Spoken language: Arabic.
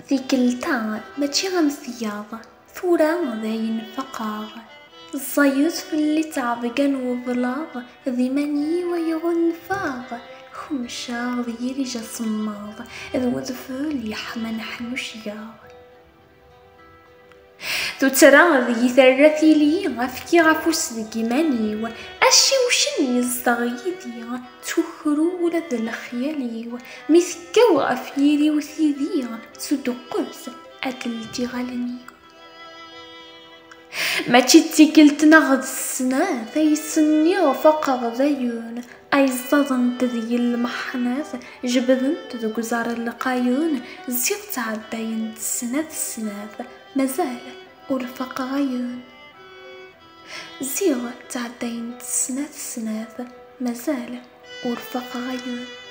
ذيك التا ماشي غمثياض ثورا ذاين فقاغ الزيوت في اللي تعبقن وبلاغ ذي مني ويغن فاغ خمشا ذيري جا صماغ ذو ذفل يحمن حنوشياغ ذو ترى ذي ثرثي لي غفكي غفوس ذي ماني أشي وشني الزغيدي تخرو لذ الخيالي مثكا وغفيري وثيذي تدقس أدلتي غلني ما تشتكلت نغد السنة ذي سني وفقر ذيون أي صدنت ذي المحناث جبذنت ذو قزار اللقايون زيغت عداين السناث مازال ورفق غيون زيغت عداين السناث مازال ورفق غيون.